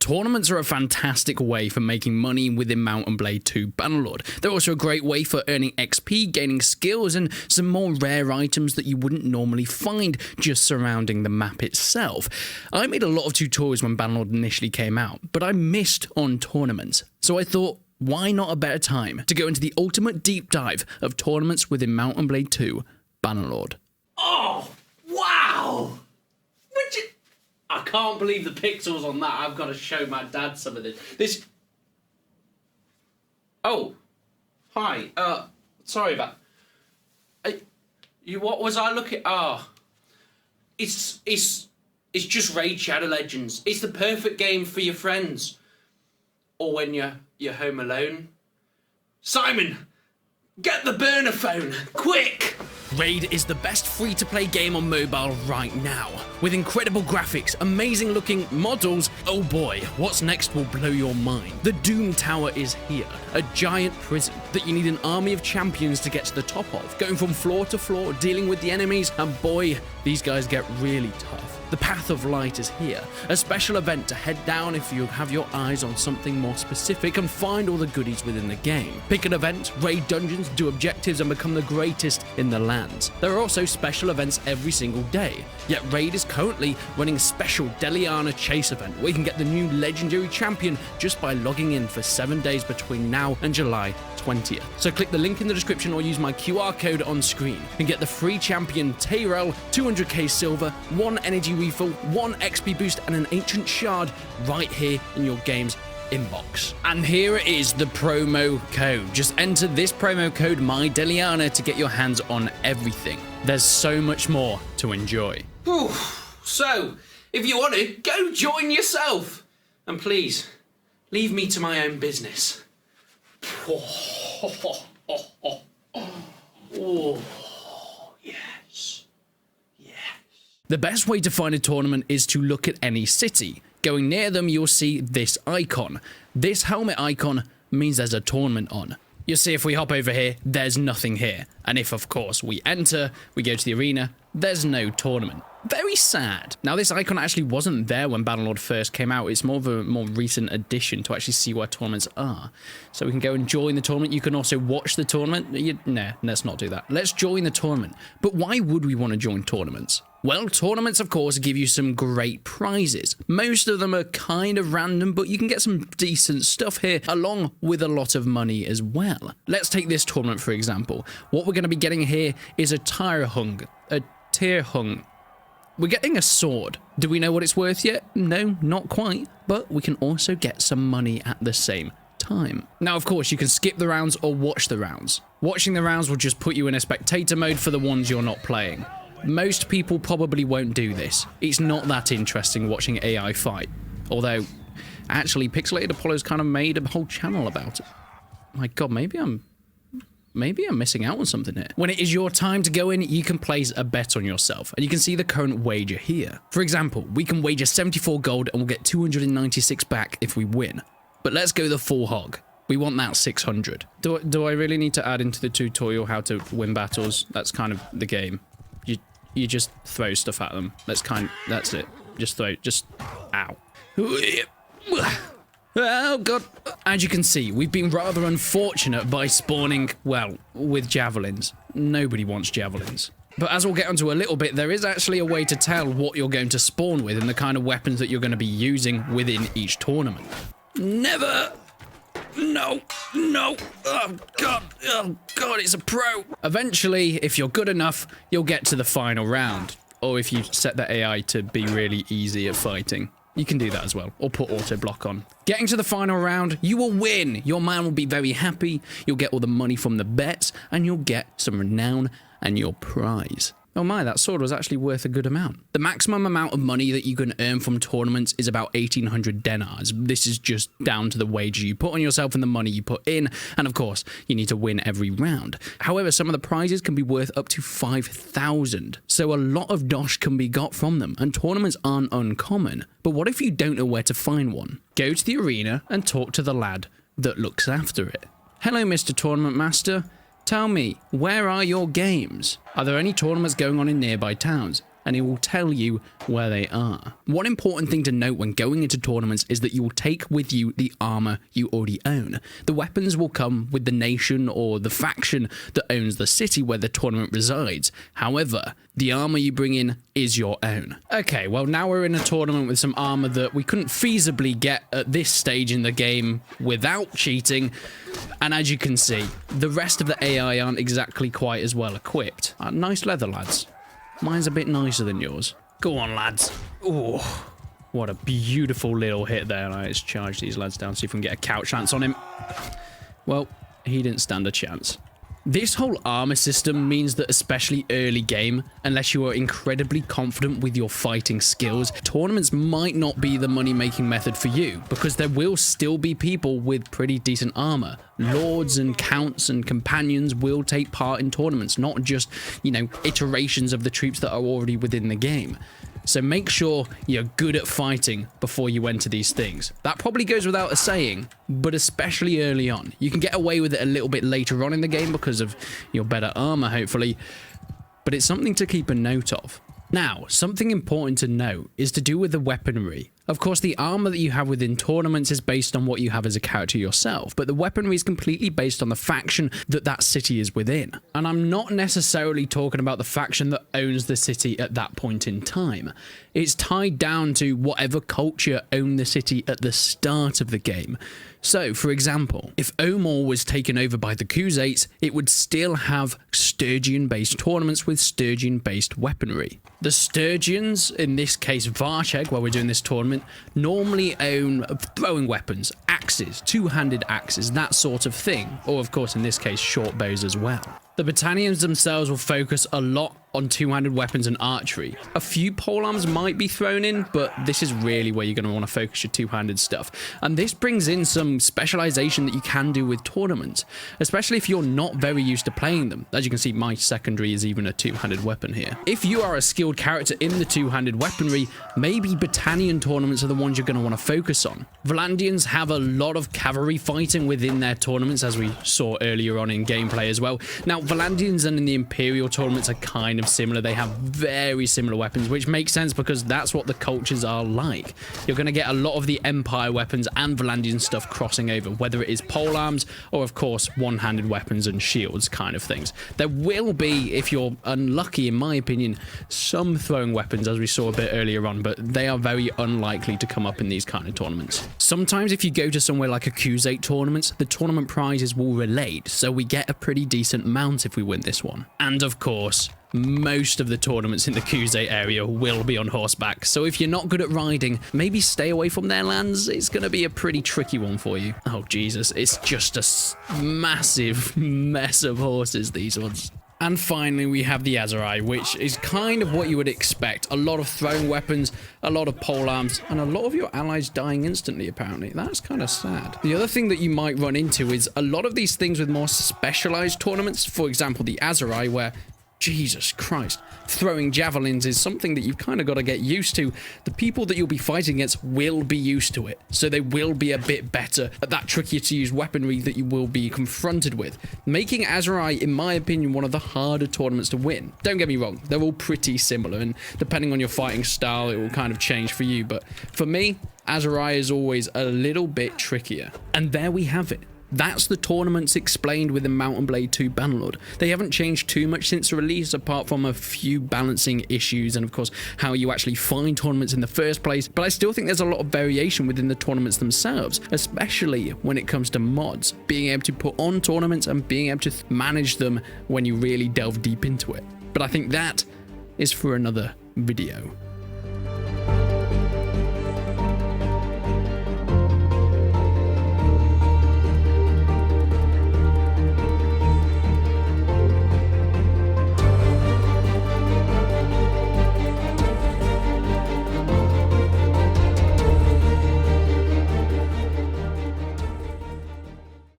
Tournaments are a fantastic way for making money within Mount & Blade 2 Bannerlord. They're also a great way for earning XP, gaining skills, and some more rare items that you wouldn't normally find just surrounding the map itself. I made a lot of tutorials when Bannerlord initially came out, but I missed on tournaments. So I thought, why not a better time to go into the ultimate deep dive of tournaments within Mount & Blade 2 Bannerlord. Oh, wow! I can't believe the pixels on that. I've got to show my dad some of this. Oh, hi. Sorry about. What was I looking? It's just Raid Shadow Legends. It's the perfect game for your friends, or when you're home alone. Simon, get the burner phone, quick! Raid is the best free-to-play game on mobile right now. With incredible graphics, amazing-looking models, oh boy, what's next will blow your mind. The Doom Tower is here, a giant prison that you need an army of champions to get to the top of, going from floor to floor, dealing with the enemies, and boy, these guys get really tough. The Path of Light is here, a special event to head down if you have your eyes on something more specific and find all the goodies within the game. Pick an event, raid dungeons, do objectives, and become the greatest in the lands. There are also special events every single day, yet Raid is currently running a special Deliana Chase event where you can get the new legendary champion just by logging in for 7 days between now and July 20th. So click the link in the description or use my QR code on screen and get the free champion Tyrell, 200k silver, 1 energy refill, 1 XP boost, and an ancient shard right here in your game's inbox. And here it is, the promo code. Just enter this promo code MyDeliana to get your hands on everything. There's so much more to enjoy. Whew. So, if you want to, go join yourself. And please, leave me to my own business. Oh, yes. Yes. The best way to find a tournament is to look at any city. Going near them, you'll see this icon. This helmet icon means there's a tournament on. You'll see if we hop over here, there's nothing here. And if, of course, we enter, we go to the arena, there's no tournament. Very sad. Now, this icon actually wasn't there when Bannerlord first came out. It's more of a more recent addition to actually see where tournaments are. So we can go and join the tournament. You can also watch the tournament. Nah, let's not do that. Let's join the tournament. But why would we want to join tournaments? Well, tournaments, of course, give you some great prizes. Most of them are kind of random, but you can get some decent stuff here, along with a lot of money as well. Let's take this tournament, for example. What we're going to be getting here is a tire hung. We're getting a sword. Do we know what it's worth yet? No, not quite. But we can also get some money at the same time. Now, of course, you can skip the rounds or watch the rounds. Watching the rounds will just put you in a spectator mode for the ones you're not playing. Most people probably won't do this. It's not that interesting watching AI fight. Although, actually, Pixelated Apollo's kind of made a whole channel about it. My God, maybe I'm missing out on something here. When it is your time to go in, you can place a bet on yourself, and you can see the current wager here. For example, we can wager 74 gold and we'll get 296 back if we win. But let's go the full hog. We want that 600. Do I really need to add into the tutorial how to win battles? That's kind of the game. You just throw stuff at them. That's it. Ow. Oh, God. As you can see, we've been rather unfortunate by spawning, well, with javelins. Nobody wants javelins. But as we'll get onto a little bit, there is actually a way to tell what you're going to spawn with and the kind of weapons that you're going to be using within each tournament. Never! No! Oh, God, it's a pro! Eventually, if you're good enough, you'll get to the final round. Or if you set the AI to be really easy at fighting. You can do that as well, or put auto block on. Getting to the final round, you will win. Your man will be very happy. You'll get all the money from the bets, and you'll get some renown and your prize. Oh my, that sword was actually worth a good amount. The maximum amount of money that you can earn from tournaments is about 1,800 denars. This is just down to the wager you put on yourself and the money you put in, and of course, you need to win every round. However, some of the prizes can be worth up to 5,000, so a lot of dosh can be got from them, and tournaments aren't uncommon. But what if you don't know where to find one? Go to the arena and talk to the lad that looks after it. Hello, Mr. Tournament Master. Tell me, where are your games? Are there any tournaments going on in nearby towns? and it will tell you where they are. One important thing to note when going into tournaments is that you will take with you the armor you already own. The weapons will come with the nation or the faction that owns the city where the tournament resides. However, the armor you bring in is your own. Okay, well now we're in a tournament with some armor that we couldn't feasibly get at this stage in the game without cheating. And as you can see, the rest of the AI aren't exactly quite as well equipped. Nice leather, lads. Mine's a bit nicer than yours. Go on, lads. Oh, what a beautiful little hit there. Let's charge these lads down, see if we can get a couch lance on him. Well, he didn't stand a chance. This whole armor system means that especially early game, unless you are incredibly confident with your fighting skills, tournaments might not be the money-making method for you, because there will still be people with pretty decent armor. Lords and counts and companions will take part in tournaments, not just, you know, iterations of the troops that are already within the game. So make sure you're good at fighting before you enter these things. That probably goes without a saying, but especially early on. You can get away with it a little bit later on in the game because of your better armor, hopefully, but it's something to keep a note of. Now, something important to note is to do with the weaponry. Of course, the armor that you have within tournaments is based on what you have as a character yourself, but the weaponry is completely based on the faction that that city is within. And I'm not necessarily talking about the faction that owns the city at that point in time. It's tied down to whatever culture owned the city at the start of the game. So, for example, if Omor was taken over by the Khuzaits, it would still have Sturgian-based tournaments with Sturgian-based weaponry. The Sturgians, in this case Varcheg, while we're doing this tournament, normally own throwing weapons, axes, two-handed axes, that sort of thing. Or, of course, in this case, short bows as well. The Battanians themselves will focus a lot on two-handed weapons and archery. A few polearms might be thrown in, but this is really where you're going to want to focus your two-handed stuff. And this brings in some specialization that you can do with tournaments, especially if you're not very used to playing them. As you can see, my secondary is even a two-handed weapon here. If you are a skilled character in the two-handed weaponry, maybe Battanian tournaments are the ones you're going to want to focus on. Valandians have a lot of cavalry fighting within their tournaments, as we saw earlier on in gameplay as well. Now, Valandians and in the Imperial tournaments are kind of similar. They have very similar weapons, which makes sense because that's what the cultures are like. You're going to get a lot of the Empire weapons and Valandian stuff crossing over, whether it is polearms or, of course, one-handed weapons and shields kind of things. There will be, if you're unlucky, in my opinion, some throwing weapons, as we saw a bit earlier on, but they are very unlikely to come up in these kind of tournaments. Sometimes if you go to somewhere like a Khuzait tournament, the tournament prizes will relate, so we get a pretty decent mount if we win this one. And of course, most of the tournaments in the Khuzait area will be on horseback, so if you're not good at riding, maybe stay away from their lands. It's going to be a pretty tricky one for you. Oh Jesus, it's just a massive mess of horses, these ones. And finally, we have the Azerai, which is kind of what you would expect. A lot of throwing weapons, a lot of polearms, and a lot of your allies dying instantly, apparently. That's kind of sad. The other thing that you might run into is a lot of these things with more specialized tournaments. For example, the Azerai, where, Jesus Christ, throwing javelins is something that you've kind of got to get used to. The people that you'll be fighting against will be used to it, so they will be a bit better at that trickier to use weaponry that you will be confronted with, making Azerai, in my opinion, one of the harder tournaments to win. Don't get me wrong, they're all pretty similar, and depending on your fighting style, it will kind of change for you, but for me, Azerai is always a little bit trickier. And there we have it. That's the tournaments explained within Mount and Blade 2 Bannerlord. They haven't changed too much since the release, apart from a few balancing issues and, of course, how you actually find tournaments in the first place. But I still think there's a lot of variation within the tournaments themselves, especially when it comes to mods, being able to put on tournaments and being able to manage them when you really delve deep into it. But I think that is for another video.